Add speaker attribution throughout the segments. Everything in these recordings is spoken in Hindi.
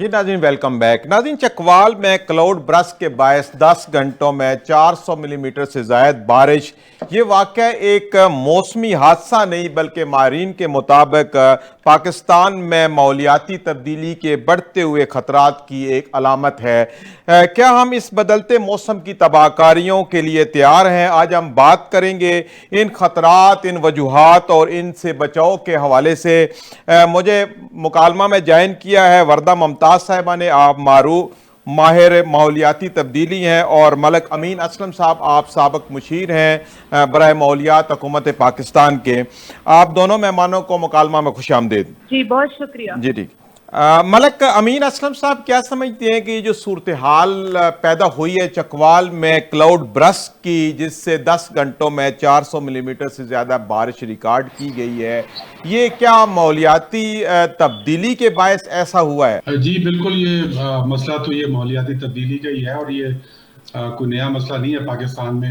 Speaker 1: नाज़रीन वेलकम बैक। नाज़रीन, चकवाल में क्लाउड बरस्ट के बायस 10 घंटों में 400 मिलीमीटर से ज़ायद बारिश। ये वाक़या एक मौसमी हादसा नहीं बल्कि माहिरीन के मुताबिक पाकिस्तान में माहौलियाती तब्दीली के बढ़ते हुए ख़तरात की एक अलामत है। क्या हम इस बदलते मौसम की तबाहकारियों के लिए तैयार हैं? आज हम बात करेंगे इन ख़तरात, इन वजूहात और इनसे बचाव के हवाले से। मुझे मुकालमा में ज्वाइन किया है वर्दा मुमताज़ साहिबा ने। आप माहिर माहौलियाती तब्दीली हैं, और मलक अमीन असलम साहब, आप साबिक मुशीर हैं बराए माहौलियात हुकूमत पाकिस्तान के। आप दोनों मेहमानों को मुकालमा में खुश आमदीद।
Speaker 2: जी बहुत शुक्रिया।
Speaker 1: जी ठीक। मलक अमीन असलम साहब, क्या समझते हैं कि ये जो सूरत हाल पैदा हुई है चकवाल में क्लाउड बरस्ट की, जिससे 10 घंटों में 400 मिलीमीटर से ज़्यादा बारिश रिकॉर्ड की गई है, ये क्या माहौलियाती तब्दीली के बायस ऐसा हुआ है?
Speaker 3: जी बिल्कुल, ये मसला तो ये माहौलियाती तब्दीली का ही है, और ये कोई नया मसला नहीं है पाकिस्तान में।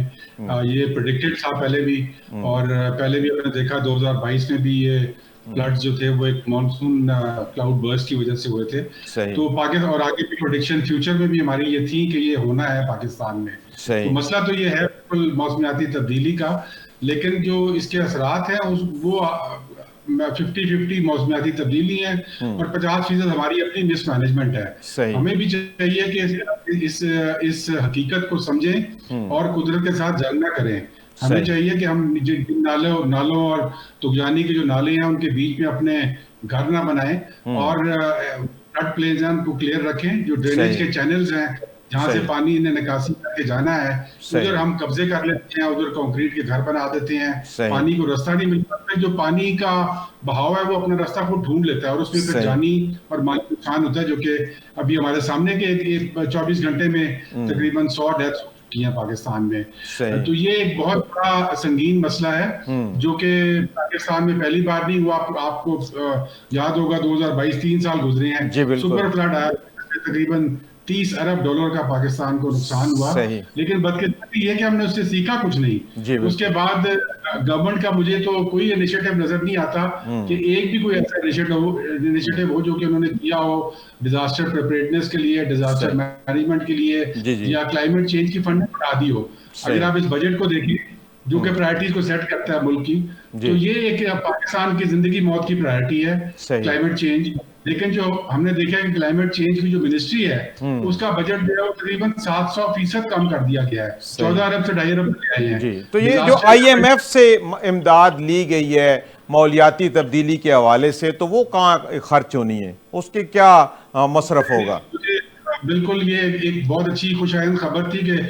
Speaker 3: ये प्रेडिक्टेड था पहले भी, और पहले भी हमने देखा 2022 में भी ये फ्लड्स जो थे वो एक मॉनसून क्लाउड बर्स्ट की वजह से हुए थे। तो पाकिस्तान और आगे भी प्रेडिक्शन फ्यूचर में भी हमारी ये थी कि ये होना है पाकिस्तान में। तो मसला तो ये है बिल्कुल मौसमियाती तब्दीली का, लेकिन जो इसके असरात हैं वो 50-50 मौसमियाती तब्दीली है, और 50% हमारी अपनी मिसमैनेजमेंट है। हमें भी चाहिए कि इस हकीकत को समझें और कुदरत के साथ जंग न करें। हमें चाहिए कि हम जिन नालों और तुगजानी के जो नाले हैं उनके बीच में अपने घर ना बनाएं, और फ्लड प्लेन्स हैं उनको क्लियर रखें। जो ड्रेनेज के चैनल्स हैं जहां से पानी इन्हें निकासी करके जाना है, उधर हम कब्जे कर लेते हैं, उधर कंक्रीट के घर बना देते हैं, पानी को रास्ता नहीं मिलता। जो पानी का बहाव है वो अपना रास्ता खुद ढूंढ लेता है, और उसमें फिर जानी और माली नुकसान होता है, जो कि अभी हमारे सामने के 24 घंटे में तकरीबन 100 डेथ्स की हैं पाकिस्तान में। तो ये एक बहुत बड़ा संगीन मसला है, जो कि पाकिस्तान में पहली बार नहीं हुआ। आपको याद होगा 2022 3 साल गुजरे हैं, सुपर फ्लड आया, तकरीबन $30 अरब का पाकिस्तान को नुकसान हुआ। लेकिन बदकिस्मती ये कि हमने उससे सीखा कुछ नहीं। उसके बाद गवर्नमेंट का मुझे तो कोई इनिशिएटिव नजर नहीं आता कि एक भी कोई ऐसा इनिशिएटिव हो जो कि उन्होंने किया हो डिजास्टर प्रिपेयर्डनेस के लिए, डिजास्टर मैनेजमेंट के लिए, या क्लाइमेट चेंज की फंडिंग बढ़ा दी हो। अगर आप इस बजट को देखें जो कि प्रायोरिटीज को सेट करता है मुल्क की, तो ये एक पाकिस्तान की जिंदगी मौत की प्रायोरिटी है क्लाइमेट चेंज। लेकिन जो हमने देखा है कि क्लाइमेट चेंज की जो मिनिस्ट्री है उसका बजट जो है वो तकरीबन 700% कम कर दिया गया है। 14 अरब से 2.5 अरब ले आए हैं।
Speaker 1: तो ये जो IMF से इमदाद ली गई है माहौलियाती तब्दीली के हवाले से, तो वो कहाँ खर्च होनी है, उसके क्या मसरफ होगा?
Speaker 3: बिल्कुल, ये एक बहुत अच्छी खुशाइंद खबर थी कि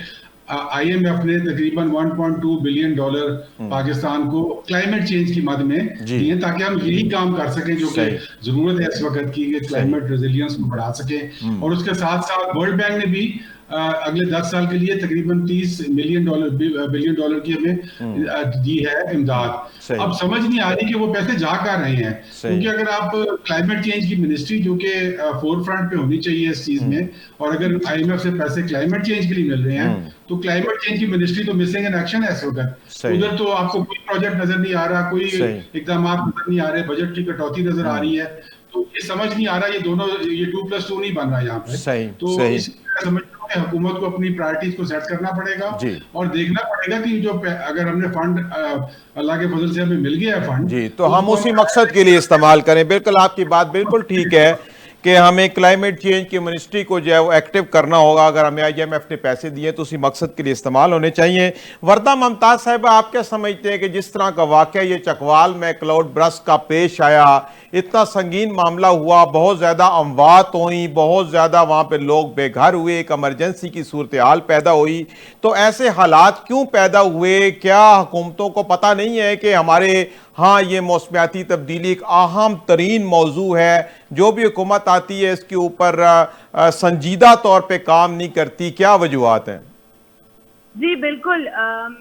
Speaker 3: IMF ने तकरीबन $1.2 बिलियन पाकिस्तान को क्लाइमेट चेंज की मद में दिए, ताकि हम यही काम कर सकें जो कि जरूरत है इस वक्त की, क्लाइमेट रेजिलियंस को बढ़ा सकें। और उसके साथ साथ वर्ल्ड बैंक ने भी अगले 10 साल के लिए तकरीबन $30 बिलियन की हमें दी है इमदाद। अब समझ नहीं आ रही कि वो पैसे जा कर रहे हैं, क्योंकि अगर आप क्लाइमेट चेंज की मिनिस्ट्री जो कि फोर फ्रंट पे होनी चाहिए इस चीज में, और अगर IMF से पैसे क्लाइमेट चेंज के लिए मिल रहे हैं, तो क्लाइमेट चेंज की मिनिस्ट्री तो मिसिंग इन एक्शन है इस वक्त। उधर तो आपको कोई प्रोजेक्ट नजर नहीं आ रहा, कोई इकदाम नजर नहीं आ रहे, बजट की कटौती नजर आ रही है। तो ये समझ नहीं आ रहा, ये दोनों, ये 2+2 नहीं बन रहा यहाँ पे। तो समझता हूँ कि हुकूमत को अपनी प्रायोरिटीज को सेट करना पड़ेगा, और देखना पड़ेगा कि जो अगर हमने फंड अल्लाह के फजल से हमें मिल गया है फंड,
Speaker 1: तो हम उसी मकसद के लिए इस्तेमाल करें। बिल्कुल आपकी बात बिल्कुल ठीक है कि हमें क्लाइमेट चेंज की मिनिस्ट्री को जो है वो एक्टिव करना होगा। अगर हमें IMF ने पैसे दिए तो उसी मकसद के लिए इस्तेमाल होने चाहिए। वर्दा मुमताज साहिबा, आप क्या समझते हैं कि जिस तरह का वाक़या ये चकवाल में क्लाउड बरस्ट का पेश आया, इतना संगीन मामला हुआ, बहुत ज़्यादा अमवात हुई, बहुत ज़्यादा वहाँ पे लोग बेघर हुए, एक एमरजेंसी की सूरत हाल पैदा हुई, तो ऐसे हालात क्यों पैदा हुए? क्या हुकूमतों को पता नहीं है कि हमारे हाँ ये मौसमियाती तब्दीली एक अहम तरीन मौजू है, जो भी हुकूमत आती है इसके ऊपर संजीदा तौर पे काम नहीं करती? क्या वजूहात हैं?
Speaker 2: जी बिल्कुल,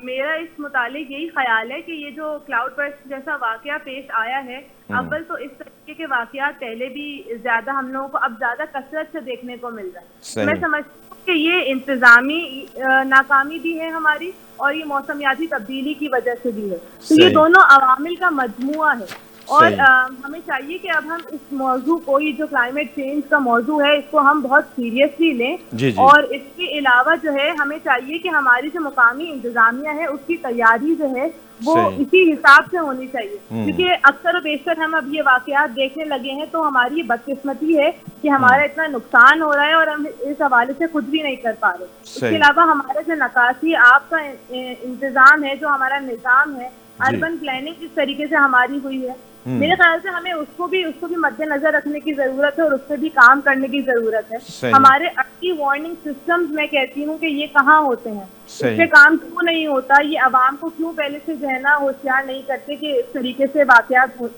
Speaker 2: मेरा इस मुतालिक यही ख्याल है कि ये जो क्लाउड बर्स्ट जैसा वाकया पेश आया है, अव्वल तो इस तरीके के वाकयात पहले भी ज्यादा हम लोगों को अब ज्यादा कसरत से देखने को मिल रहा है। मैं समझती हूँ कि ये इंतजामी नाकामी भी है हमारी, और ये मौसमियाती तब्दीली की वजह से भी है। तो ये दोनों अवामिल का मजमुआ है। और हमें चाहिए कि अब हम इस मौजू को, ये जो क्लाइमेट चेंज का मौजू है, इसको हम बहुत सीरियसली लें।
Speaker 1: जी जी।
Speaker 2: और इसके अलावा जो है हमें चाहिए कि हमारी जो मुकामी इंतजामिया है उसकी तैयारी जो है वो इसी हिसाब से होनी चाहिए, क्योंकि अक्सर और बेशतर हम अब ये वाकयात देखने लगे हैं तो हमारी ये बदकिस्मती है कि हमारा इतना नुकसान हो रहा है और हम इस हवाले से कुछ भी नहीं कर पा रहे। इसके अलावा हमारा जो नकासी आपका इंतजाम है, जो हमारा निज़ाम है, अर्बन प्लानिंग जिस तरीके से हमारी हुई है, मेरे ख्याल से हमें उसको भी मद्देनजर रखने की जरूरत है और उस पर भी काम करने की जरूरत है। हमारे अर्ली वार्निंग सिस्टम्स, मैं कहती हूँ कि ये कहाँ होते हैं, इस पे काम क्यों नहीं होता, ये अवाम को क्यों पहले से जो है ना होशियार नहीं करते कि इस तरीके से वाकयात जो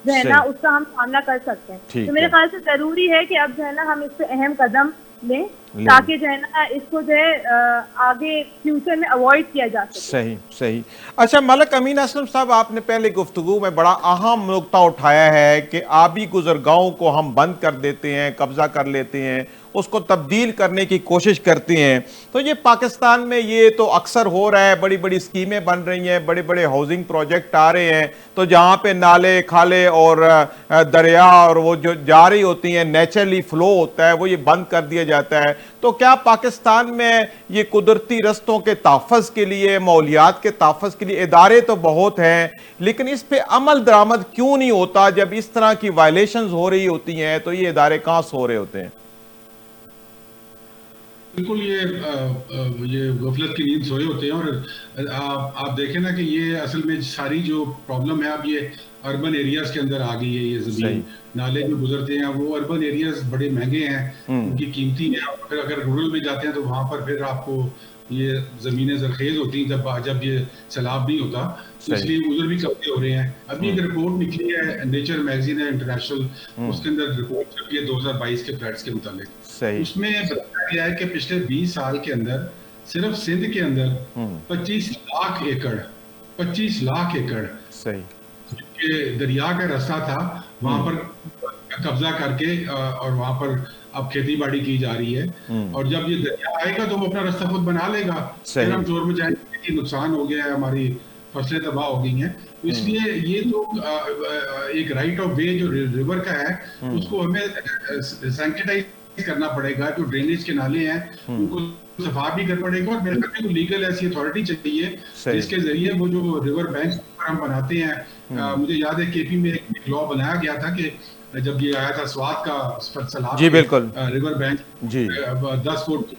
Speaker 2: है ना उसका हम सामना कर सकते हैं। तो मेरे ख्याल से जरूरी है कि अब जो है ना हम इस पे अहम कदम लें ताकि जो है ना इसको जो है आगे फ्यूचर में अवॉइड किया जा सके।
Speaker 1: सही सही। अच्छा मलक अमीन असलम साहब, आपने पहले गुफ्तगू में बड़ा अहम नुक्ता उठाया है कि आबी गुजरगाहों को हम बंद कर देते हैं, कब्जा कर लेते हैं, उसको तब्दील करने की कोशिश करते हैं। तो ये पाकिस्तान में ये तो अक्सर हो रहा है, बड़ी बड़ी स्कीमें बन रही हैं, बड़े बड़े हाउसिंग प्रोजेक्ट आ रहे हैं, तो जहाँ पे नाले खाले और दरिया और वो जो जारी होती हैं, नेचुरली फ्लो होता है, वो ये बंद कर दिया जाता है। तो क्या पाकिस्तान में ये कुदरती रस्तों के तहफ़्फ़ुज़ के लिए, माहौलियात के तहफ़्फ़ुज़ के लिए इदारे तो बहुत हैं, लेकिन इस पे अमल दरामद क्यों नहीं होता? जब इस तरह की वायलेशंस हो रही होती हैं तो ये इदारे कहाँ सो रहे होते हैं?
Speaker 3: बिल्कुल, ये गफलत की नींद सोए होते हैं। और आप देखें ना कि ये असल में सारी जो प्रॉब्लम है अब ये अर्बन एरियाज के अंदर आ गई है। ये जमीन नाले जो गुजरते हैं वो अर्बन एरियाज बड़े महंगे हैं, उनकी कीमती है। और फिर अगर रूरल में जाते हैं तो वहां पर फिर आपको ये जमीनें जरखेज होती हैं जब ये सैलाब नहीं होता, तो इसलिए उधर भी कब्जे हो रहे हैं। अभी एक रिपोर्ट निकली है, नेचर मैगजीन है इंटरनेशनल, उसके अंदर रिपोर्ट छपी है 2022 के फ्लड्स के मुताबिक। उसमें बताया गया है कि पिछले 20 साल के अंदर सिर्फ सिंध के अंदर 25 लाख एकड़ के दरिया का रास्ता था, वहां पर कब्जा करके और वहां पर अब खेती बाड़ी की जा रही है। और जब ये दरिया आएगा तो वो अपना रास्ता खुद बना लेगा, फिर हम जोर में जाएंगे कि नुकसान हो गया है, हमारी फसलें तबाह हो गई हैं। तो इसलिए ये तो एक राइट ऑफ वे जो रिवर का है उसको हमें सैंक्टिटाइज करना पड़ेगा। जो ड्रेनेज के नाले हैं उनको सफा भी करना पड़ेगा और मेरे ख्याल में लीगल ऐसी अथॉरिटी चाहिए जिसके जरिए वो जो रिवर बैंक हम बनाते हैं, मुझे याद है केपी में एक लॉ बनाया गया था कि जब ये आया था स्वाद का सैलाब,
Speaker 1: जी बिल्कुल,
Speaker 3: रिवर बैंक जी 10 फुट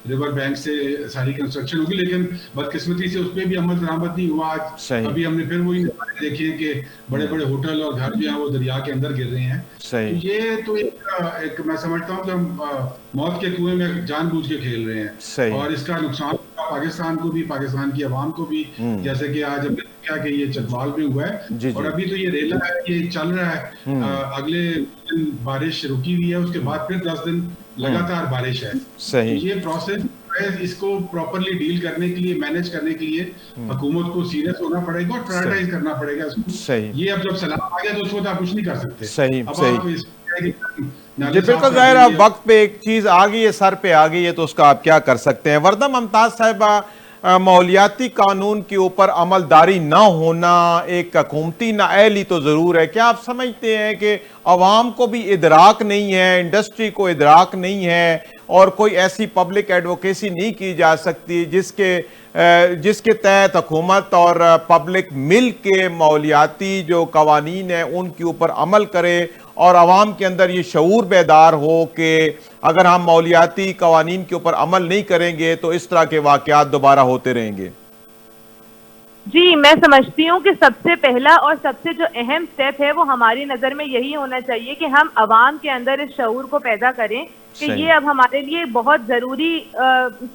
Speaker 3: रिवर बैंक से सारी कंस्ट्रक्शन होगी, लेकिन बदकिस्मती से उस पर भी अमल दरामद नहीं हुआ। आज अभी हमने फिर वही देखे कि बड़े बड़े होटल और घर जो है वो दरिया के अंदर गिर रहे हैं। तो ये तो एक मैं समझता हूँ कि हम मौत के कुएं में जानबूझ के खेल रहे हैं और इसका नुकसान पाकिस्तान को भी, पाकिस्तान की आवाम को भी। जैसे कि आज हमने देखा कि ये चकवाल में हुआ है और अभी तो ये रेला है, ये चल रहा है। अगले दिन बारिश रुकी हुई है, उसके बाद फिर 10 दिन लगातार बारिश है। ये प्रोसेस इसको प्रॉपरली डील करने के लिए, मैनेज करने के लिए हुकूमत को सीरियस होना पड़ेगा और प्रायोरिटाइज करना पड़ेगा इसको। ये अब जब सलाम आ गया तो उसको आप कुछ नहीं कर सकते।
Speaker 1: जी बिल्कुल, जाहिर है वक्त पे एक चीज आ गई है, सर पे आ गई है, तो उसका आप क्या कर सकते हैं। वर्दा मुमताज साहिबा, माहौलियाती कानून के ऊपर अमलदारी ना होना एक हुकूमती नाअहली तो ज़रूर है। क्या आप समझते हैं कि अवाम को भी इदराक नहीं है, इंडस्ट्री को इदराक नहीं है और कोई ऐसी पब्लिक एडवोकेसी नहीं की जा सकती जिसके तहत हुकूमत और पब्लिक मिल के माहौलियाती जो कवानीन है उनके ऊपर अमल करे और अवाम के अंदर ये शऊर बेदार हो कि अगर हम माहौलियाती कवानीन के ऊपर अमल नहीं करेंगे तो इस तरह के वाकयात दोबारा होते रहेंगे?
Speaker 2: जी, मैं समझती हूँ कि सबसे पहला और सबसे जो अहम स्टेप है वो हमारी नज़र में यही होना चाहिए कि हम अवाम के अंदर इस शऊर को पैदा करें कि ये अब हमारे लिए बहुत ज़रूरी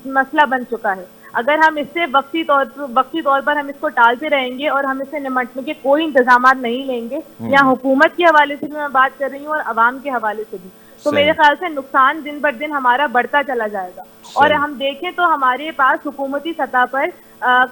Speaker 2: मसला बन चुका है। अगर हम इससे वक्ती तौर पर हम इसको टालते रहेंगे और हम इससे निपटने के कोई इंतजाम नहीं लेंगे, या हुकूमत के हवाले से भी मैं बात कर रही हूँ और अवाम के हवाले से भी, तो मेरे ख्याल से नुकसान दिन बर दिन हमारा बढ़ता चला जाएगा। और हम देखें तो हमारे पास हुकूमती सतह पर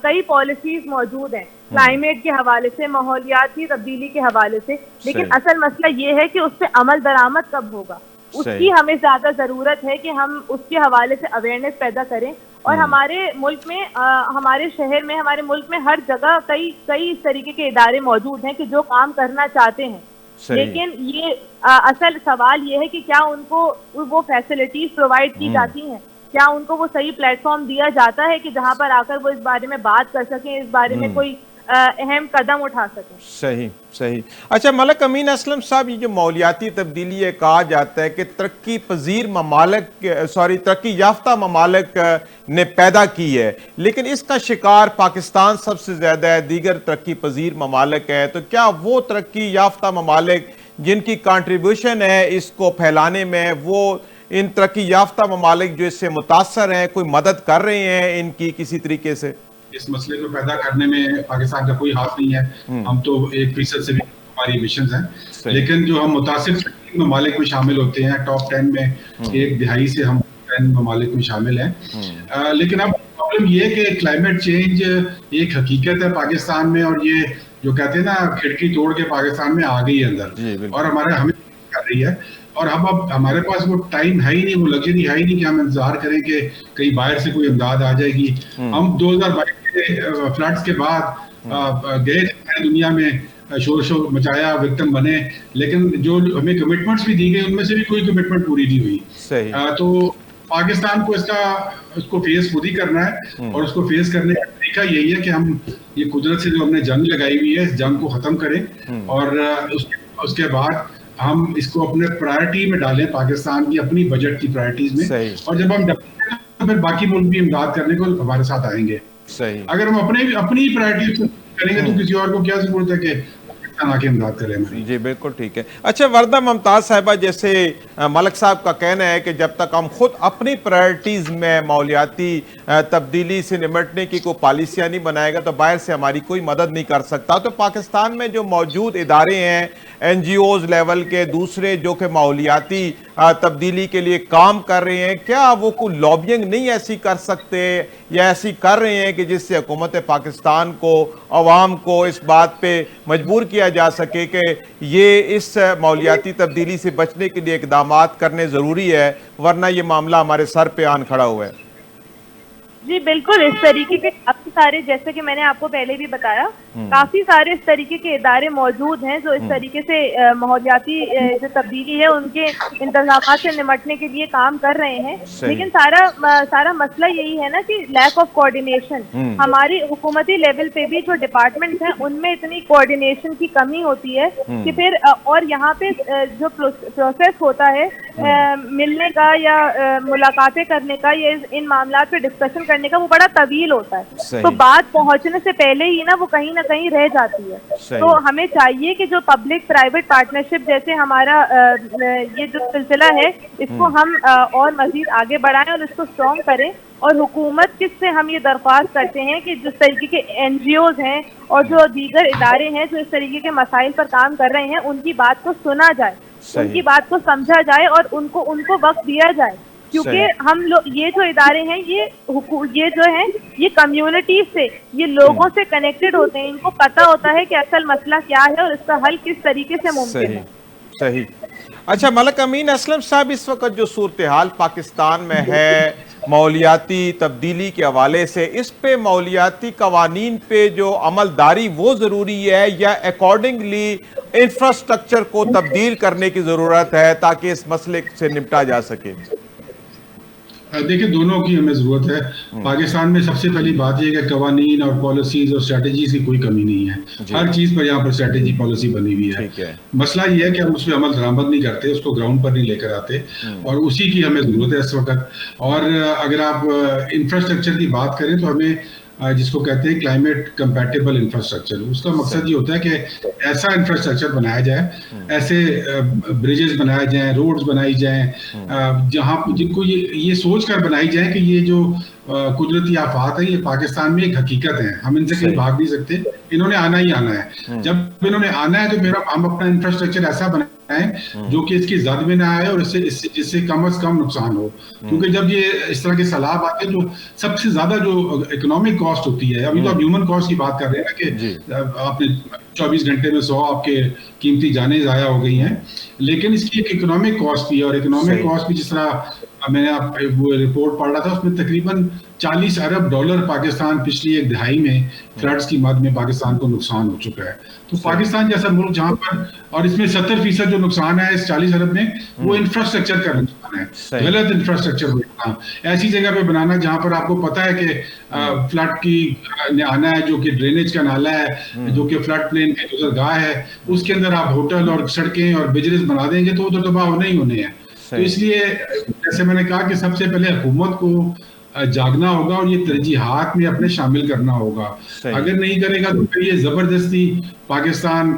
Speaker 2: कई पॉलिसीज मौजूद हैं क्लाइमेट के हवाले से, माहौलियाती तब्दीली के हवाले से, लेकिन असल मसला ये है कि उस पर अमल दरामद कब होगा। उसकी हमें ज्यादा जरूरत है कि हम उसके हवाले से अवेयरनेस पैदा करें। और हमारे मुल्क में हमारे शहर में, हमारे मुल्क में हर जगह कई इस तरीके के इदारे मौजूद हैं कि जो काम करना चाहते हैं, लेकिन ये असल सवाल ये है कि क्या उनको वो फैसिलिटीज प्रोवाइड की जाती हैं, क्या उनको वो सही प्लेटफॉर्म दिया जाता है कि जहां पर आकर वो इस बारे में बात कर सकें, इस बारे में कोई अहम कदम उठा सकें।
Speaker 1: सही सही। अच्छा मलक अमीन असलम साहब, ये जो मौलियाती तब्दीली है, कहा जाता है कि तरक्की पजीर ममालिक तरक्की याफ्ता ममालिक ने पैदा की है, लेकिन इसका शिकार पाकिस्तान सबसे ज्यादा है, दीगर तरक्की पजीर ममालिक है। तो क्या वो तरक्की याफ्ता ममालिक जिनकी कंट्रीब्यूशन है इसको फैलाने में, वो इन तरक्की याफ्ता ममालिक जो इससे मुतासर हैं, कोई मदद कर रहे हैं इनकी किसी तरीके से?
Speaker 3: इस मसले को पैदा करने में पाकिस्तान का कोई हाथ नहीं है। हम तो 1% से भी हमारी मिशन है, लेकिन जो हम मुतासिर ममालिक में शामिल होते हैं, टॉप 10 में 1/2 से हम 10 ममालिक में शामिल हैं। लेकिन अब प्रॉब्लम ये है कि क्लाइमेट चेंज एक हकीकत है पाकिस्तान में, और ये जो कहते हैं ना खिड़की तोड़ के पाकिस्तान में आ गई है अंदर, और हमारे हमें कर रही है। और हम अब हमारे पास वो टाइम है ही नहीं, वो लग्जरी है ही नहीं कि हम इंतजार करें कि कहीं बाहर से कोई इमदाद आ जाएगी। हम 2022 के फ्लड्स के बाद गए दुनिया में, शोर मचाया, विक्टिम बने, लेकिन जो हमें कमिटमेंट्स भी दी गई उनमें से भी कोई कमिटमेंट पूरी नहीं हुई। तो पाकिस्तान को उसको फेस खुद ही करना है, और उसको फेस करने का तरीका यही है कि हम ये कुदरत से जो हमने जंग लगाई हुई है, इस जंग को खत्म करें, और उसके बाद हम इसको अपने प्रायोरिटी में डालें, पाकिस्तान की अपनी बजट की प्रायोरिटीज में। और जब हम डालें तो फिर बाकी मुल्क भी इमदाद करने को हमारे साथ आएंगे। अगर हम अपनी प्रायोरिटी करेंगे तो किसी और को क्या जरूरत है कि आके इमदाद करें हमारी।
Speaker 1: जी बिल्कुल ठीक है। अच्छा वर्दा मुमताज साहिबा, जैसे मलक साहब का कहना है कि जब तक हम खुद अपनी प्रायोरिटीज में मौलियाती तब्दीली से निपटने की कोई पॉलिसियां नहीं बनाएगा तो बाहर से हमारी कोई मदद नहीं कर सकता। तो पाकिस्तान में जो मौजूद इदारे हैं, NGOs लेवल के, दूसरे जो कि मौलियाती तब्दीली के लिए काम कर रहे हैं, क्या वो कोई लॉबिंग नहीं ऐसी कर सकते या ऐसी कर रहे हैं कि जिससे हुकूमत पाकिस्तान को, अवाम को इस बात पे मजबूर किया जा सके कि ये इस मौलियाती तब्दीली से बचने के लिए इकदामात करने जरूरी है, वरना ये मामला हमारे सर पे आन खड़ा हुआ है?
Speaker 2: जी बिल्कुल, इस तरीके के काफी सारे, जैसे कि मैंने आपको पहले भी बताया, काफी सारे इस तरीके के इदारे मौजूद हैं जो इस तरीके से माहौलियाती जो तब्दीली है उनके इंतजामात से निपटने के लिए काम कर रहे हैं। लेकिन सारा मसला यही है ना कि लैक ऑफ कोऑर्डिनेशन। हमारी हुकूमती लेवल पे भी जो डिपार्टमेंट्स हैं उनमें इतनी कोऑर्डिनेशन की कमी होती है कि फिर और यहाँ पे जो प्रोसेस होता है मिलने का या मुलाकातें करने का या इन मामला पे डिस्कशन करने का, वो बड़ा तवील होता है। तो बात पहुंचने से पहले ही ना वो कहीं ना कहीं रह जाती है। तो हमें चाहिए कि जो पब्लिक प्राइवेट पार्टनरशिप जैसे हमारा ये जो सिलसिला है, इसको हम और मजीद आगे बढ़ाएं और इसको स्ट्रॉन्ग करें। और हुकूमत किससे हम ये दरख्वास्त करते हैं कि जिस तरीके के NGOs हैं और जो दीगर इदारे हैं जो इस तरीके के मसाइल पर काम कर रहे हैं, उनकी बात को सुना जाए, उनकी बात को समझा जाए और उनको वक्त दिया जाए। क्योंकि हम लोग, ये जो इदारे हैं, ये जो है ये कम्युनिटी से, ये लोगों से कनेक्टेड होते हैं, इनको पता होता है कि असल मसला क्या है और इसका हल किस तरीके से मुमकिन है।
Speaker 1: सही। अच्छा मलक अमीन असलम साहब, इस वक्त जो सूरत हाल पाकिस्तान में है मौलियाती तब्दीली के हवाले से, इस पे मौलियाती कवानीन पे जो अमलदारी वो ज़रूरी है या अकॉर्डिंगली इंफ्रास्ट्रक्चर को तब्दील करने की ज़रूरत है ताकि इस मसले से निपटा जा सके?
Speaker 3: देखिए, दोनों की हमें जरूरत है। पाकिस्तान में सबसे पहली बात यह है कि कवानीन और पॉलिसीज और स्ट्रेटजीज की कोई कमी नहीं है। हर चीज पर यहाँ पर स्ट्रेटजी पॉलिसी बनी हुई है। मसला ये है कि हम उस पर अमल दरामद नहीं करते, उसको ग्राउंड पर नहीं लेकर आते, और उसी की हमें जरूरत है इस वक्त। और अगर आप इंफ्रास्ट्रक्चर की बात करें तो हमें जिसको कहते हैं क्लाइमेट कंपैटिबल इंफ्रास्ट्रक्चर, उसका मकसद ये होता है कि ऐसा इंफ्रास्ट्रक्चर बनाया जाए, ऐसे ब्रिजेस बनाए जाएं, रोड्स बनाई जाएं, जहां जिनको ये सोच कर बनाई जाए कि ये जो कुदरती आफात है ये पाकिस्तान में एक हकीकत है, हम इनसे कहीं भाग नहीं सकते, इन्होंने आना ही आना है। जब इन्होंने आना है तो फिर हम अपना इंफ्रास्ट्रक्चर ऐसा बनाए है जो कि इसकी जद में ना आए और इससे जिससे कम से कम नुकसान हो, क्योंकि जब ये इस तरह के सैलाब आते हैं तो सबसे ज्यादा जो इकोनॉमिक कॉस्ट होती है, अभी तो आप ह्यूमन कॉस्ट की बात कर रहे हैं ना कि आपने 24 घंटे में 100 आपके कीमती जानें जाया हो गई हैं, लेकिन इसकी एक इकोनॉमिक कॉस्ट भी है, और इकोनॉमिक कॉस्ट भी जिस तरह मैंने वो रिपोर्ट पढ़ रहा था उसमें तकरीबन 40 अरब डॉलर पाकिस्तान पिछली एक दिहाई में फ्लड्स की मद में पाकिस्तान को नुकसान हो चुका है। तो पाकिस्तान जैसा मुल्क जहां पर, और इसमें 70% जो नुकसान है इस 40 अरब में वो इंफ्रास्ट्रक्चर का नुकसान है, गलत इंफ्रास्ट्रक्चर बनाना, ऐसी जगह पे बनाना जहां पर आपको पता है कि फ्लड की आना है, जो कि ड्रेनेज का नाला है, जो कि फ्लड प्लेन की गुजरगाह है, उसके अंदर आप होटल और सड़कें और बिजनेस बना देंगे तो वो तो तबाह होने ही होने हैं। तो इसलिए जैसे मैंने कहा कि सबसे पहले हुकूमत को जागना होगा और ये तरजीहात में अपने शामिल करना होगा। अगर नहीं करेगा तो फिर ये जबरदस्ती पाकिस्तान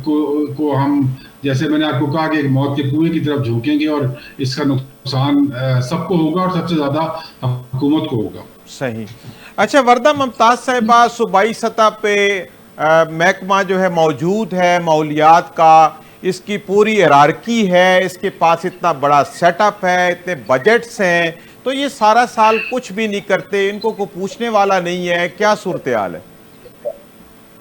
Speaker 3: को हम, जैसे मैंने आपको कहा, कि एक मौत के कुएं की तरफ झोंकेंगे और इसका नुकसान सबको होगा और सबसे ज्यादा हुकूमत को होगा।
Speaker 1: सही। अच्छा वर्दा मुमताज साहिबा, सूबाई सतह पे महकमा जो है मौजूद है माहौलियात का, इसकी पूरी हिरारकी है, इसके पास इतना बड़ा सेटअप है, इतने बजट्स हैं, तो ये सारा साल कुछ भी नहीं करते, इनको कोई पूछने वाला नहीं है, क्या सूरत हाल है?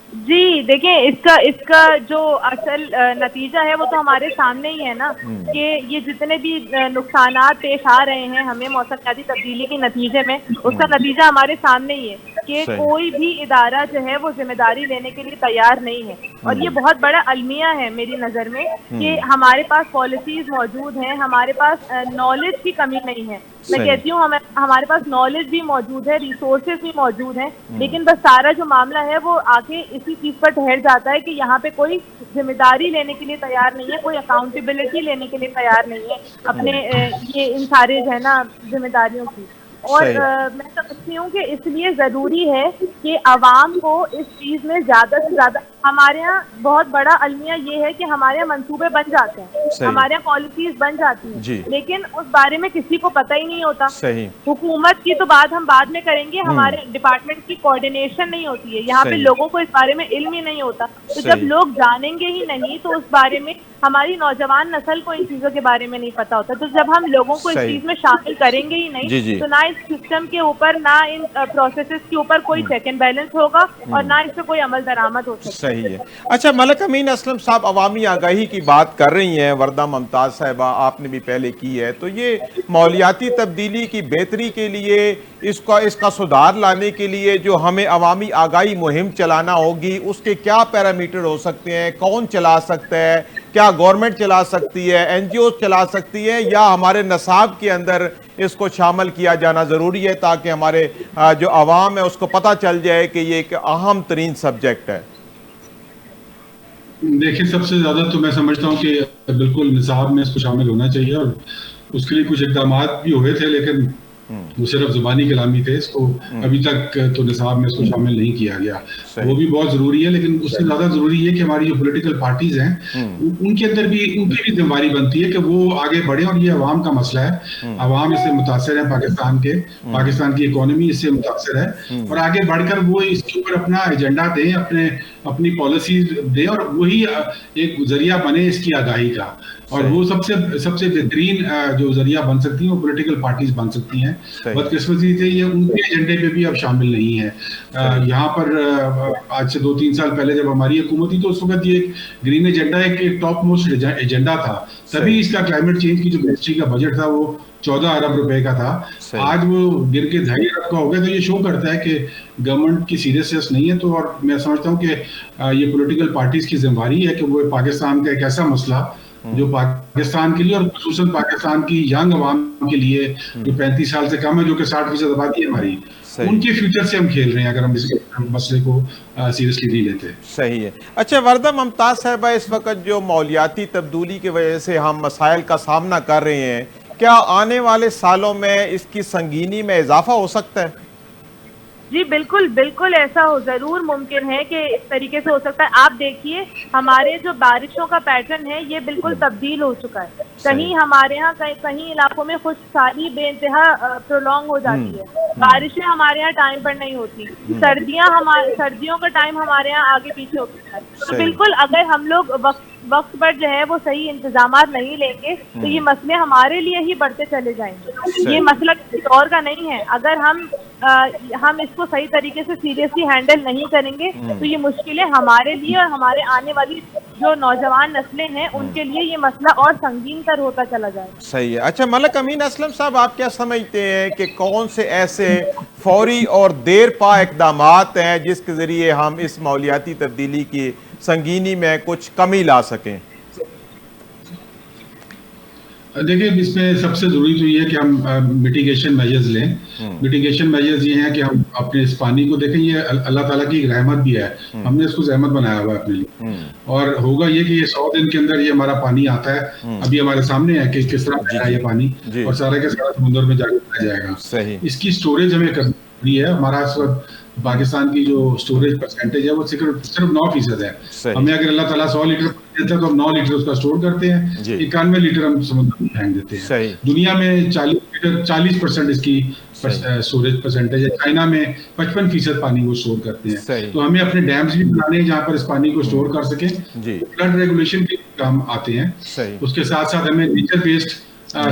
Speaker 2: जी देखिए, इसका जो असल नतीजा है वो तो हमारे सामने ही है ना, कि ये जितने भी नुकसानात पेश आ रहे हैं हमें मौसमियाती तब्दीली के नतीजे में, उसका नतीजा हमारे सामने ही है कि कोई भी इदारा जो है वो जिम्मेदारी लेने के लिए तैयार नहीं है। और ये बहुत बड़ा अलमिया है मेरी नज़र में कि हमारे पास पॉलिसीज मौजूद हैं, हमारे पास नॉलेज की कमी नहीं है। मैं कहती हूँ हमारे पास नॉलेज भी मौजूद है, रिसोर्सेज भी मौजूद हैं, लेकिन बस सारा जो मामला है वो आके इसी चीज़ पर ठहर जाता है कि यहाँ पे कोई जिम्मेदारी लेने के लिए तैयार नहीं है, कोई अकाउंटेबिलिटी लेने के लिए तैयार नहीं है अपने ये इन सारे जो है ना जिम्मेदारियों की। और मैं समझती हूँ कि इसलिए ज़रूरी है कि आवाम को इस चीज़ में ज़्यादा से ज़्यादा, हमारे यहाँ बहुत बड़ा अलमिया ये है कि हमारे यहाँ मंसूबे बन जाते हैं, हमारे यहाँ पॉलिसीज बन जाती हैं, लेकिन उस बारे में किसी को पता ही नहीं होता। हुकूमत की तो बात हम बाद में करेंगे, हमारे डिपार्टमेंट की कोऑर्डिनेशन नहीं होती है, यहाँ पे लोगों को इस बारे में इल्म ही नहीं होता। तो जब लोग जानेंगे ही नहीं तो उस बारे में हमारी नौजवान नस्ल को इन चीजों के बारे में नहीं पता होता। तो जब हम लोगों को इस चीज में शामिल करेंगे ही नहीं तो ना इस सिस्टम के ऊपर, ना इन प्रोसेसेस के ऊपर कोई चेक एंड बैलेंस होगा और ना इस पे कोई अमल दरामद हो सकता है।
Speaker 1: सही है। अच्छा मलक अमीन असलम साहब, अवामी आगाही की बात कर रही हैं वर्दा मुमताज साहिबा, आपने भी पहले की है, तो ये माहौलियाती तब्दीली की बेहतरी के लिए, इसका सुधार लाने के लिए जो हमें अवामी आगाही मुहिम चलाना होगी, उसके क्या पैरामीटर हो सकते हैं? कौन चला सकता है? क्या गवर्नमेंट चला सकती है, NGO चला सकती है, या हमारे नसाब के अंदर इसको शामिल किया जाना ज़रूरी है ताकि हमारे जो आवाम है उसको पता चल जाए कि ये एक अहम तरीन सब्जेक्ट है?
Speaker 3: देखिए, सबसे ज़्यादा तो मैं समझता हूँ कि बिल्कुल निसाब में इसको शामिल होना चाहिए, और उसके लिए कुछ इक़दाम भी हुए थे, लेकिन वो सिर्फ ज़ुबानी कलामी थे। इसको अभी तक तो निसाब में इसको शामिल नहीं किया गया। वो भी बहुत ज़रूरी है, लेकिन उससे ज़्यादा ज़रूरी है कि हमारी जो पॉलिटिकल पार्टीज़ हैं उनके अंदर भी, उनकी भी जिम्मेदारी बनती है कि वो आगे बढ़े, और ये अवाम का मसला है, अवाम इससे मुतासर है, पाकिस्तान की इकोनॉमी इससे मुतासर है, और आगे बढ़कर वो इसके ऊपर अपना एजेंडा दें, अपनी पॉलिसी दें, और वही एक जरिया बने इसकी आगाही का। और वो सबसे बेहतरीन जो जरिया बन सकती हैं वो पॉलिटिकल पार्टीज बन सकती हैं। बदकिस्मती से ये उनके एजेंडे पे भी अब शामिल नहीं है। यहाँ पर आज से 2-3 साल पहले जब हमारी हुकूमत थी तो उस वक्त ये ग्रीन एजेंडा एक टॉप मोस्ट एजेंडा था, तभी इसका क्लाइमेट चेंज की जो मिनिस्ट्री का बजट था वो 14 अरब रुपए का था, आज वो गिर के 2.5 अरब का हो गया। तो ये शो करता है कि गवर्नमेंट की सीरियसनेस नहीं है। तो और मैं समझता हूँ कि ये पॉलिटिकल पार्टीज की जिम्मेदारी है कि वो पाकिस्तान का एक ऐसा मसला जो पाकिस्तान के लिए और खुसूसन पाकिस्तान की यंग अवाम के लिए जो 35 साल से कम है, जो कि 60% आबादी है हमारी, उनके फ्यूचर से हम खेल रहे हैं अगर हम इस मसले को सीरियसली नहीं लेते।
Speaker 1: सही है। अच्छा वर्दा मुमताज साहिबा, इस वक्त जो माहौलियाती तब्दीली की वजह से हम मसाइल का सामना कर रहे हैं, क्या आने वाले सालों में इसकी संगीनी में इजाफा हो सकता है?
Speaker 2: जी बिल्कुल बिल्कुल, ऐसा हो जरूर मुमकिन है कि इस तरीके से हो सकता है। आप देखिए हमारे जो बारिशों का पैटर्न है ये बिल्कुल तब्दील हो चुका है। कहीं हमारे यहाँ कहीं इलाकों में खुशहाली बेइंतहा प्रोलॉन्ग हो जाती है, बारिशें हमारे यहाँ टाइम पर नहीं होती, सर्दियों का टाइम हमारे यहाँ आगे पीछे होता है। तो बिल्कुल अगर हम लोग वक्त वक्त पर जो है वो सही इंतजामात नहीं लेंगे तो ये मसले हमारे लिए ही बढ़ते चले जाएंगे। ये मसला किसी और का नहीं है। अगर हम इसको सही तरीके से सीरियसली हैंडल नहीं करेंगे तो ये मुश्किलें हमारे लिए और हमारे आने वाली जो नौजवान नस्लें हैं उनके लिए ये मसला और संगीन तर होता चला जाएगा।
Speaker 1: सही है। अच्छा मलक अमीन असलम साहब, आप क्या समझते हैं कि कौन से ऐसे फौरी और देर पा इकदामात हैं जिसके जरिए हम इस माहौलियाती तब्दीली की संगीनी में कुछ कमी ला सकें?
Speaker 3: देखिए, इसमें सबसे जरूरी तो ये है कि हम मिटिगेशन मेजर्स लें। मिटिगेशन मेजर्स ये हैं कि हम अपने इस पानी को देखें, ये अल्लाह ताला की एक रहमत भी है, हमने इसको रहमत बनाया हुआ है अपने लिए। और होगा ये कि ये 100 दिन के अंदर ये हमारा पानी आता है, अभी हमारे सामने है कि किस तरह है ये पानी, और सारे के सारा समुद्र में जाकर जाएगा।
Speaker 1: सही।
Speaker 3: इसकी स्टोरेज हमें करनी है। हमारा इस वक्त पाकिस्तान की जो स्टोरेज परसेंटेज है वो सिर्फ 9% है। हमें अगर अल्लाह ताला 100 लीटर देता है तो हम 9 लीटर उसका स्टोर करते हैं, 91 लीटर हम समुद्र में फेंक देते हैं। दुनिया में 40% इसकी स्टोरेज परसेंटेज है। चाइना में 55% पानी वो स्टोर करते हैं। तो हमें अपने डैम्स भी बनाने हैं जहाँ पर इस पानी को स्टोर कर सके। फ्लड रेगुलेशन के काम आते हैं। उसके साथ साथ हमें नेचर बेस्ड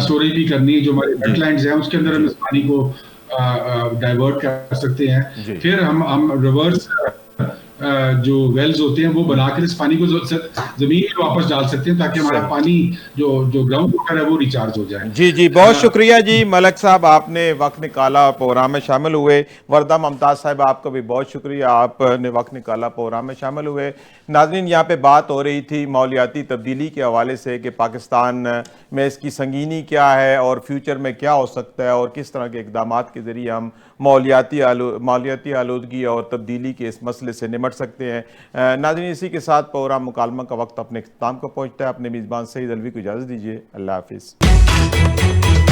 Speaker 3: स्टोरेज भी करनी है। जो हमारे वेटलैंड्स हैं उसके अंदर हम इस पानी को डाइवर्ट कर सकते हैं। फिर हम रिवर्स जो वेल्स होते हैं वो बनाकर इस पानी को जमीन में वापस डाल सकते हैं ताकि हमारा पानी जो ग्राउंड वाटर है वो रिचार्ज हो जाए।
Speaker 1: जी बहुत शुक्रिया जी मलक साहब, आपने वक्त निकाला, प्रोग्राम में शामिल हुए। वर्दा मुमताज साहब, आपका भी बहुत शुक्रिया, आपने वक्त निकाला, प्रोग्राम में शामिल हुए। नाज़रीन, यहाँ पे बात हो रही थी माहौलियाती तब्दीली के हवाले से कि पाकिस्तान में इसकी संगीनी क्या है और फ्यूचर में क्या हो सकता है और किस तरह के इकदाम के ज़रिए हम माहौलियाती आलूदगी और तब्दीली के इस मसले से निमट सकते हैं। नाज़रीन, इसी के साथ प्रोग्राम मुकालमा का वक्त अपने इख्तिताम को पहुँचता है। अपने मेज़बान सईद अलवी को इजाज़त दीजिए। अल्लाह हाफिज़।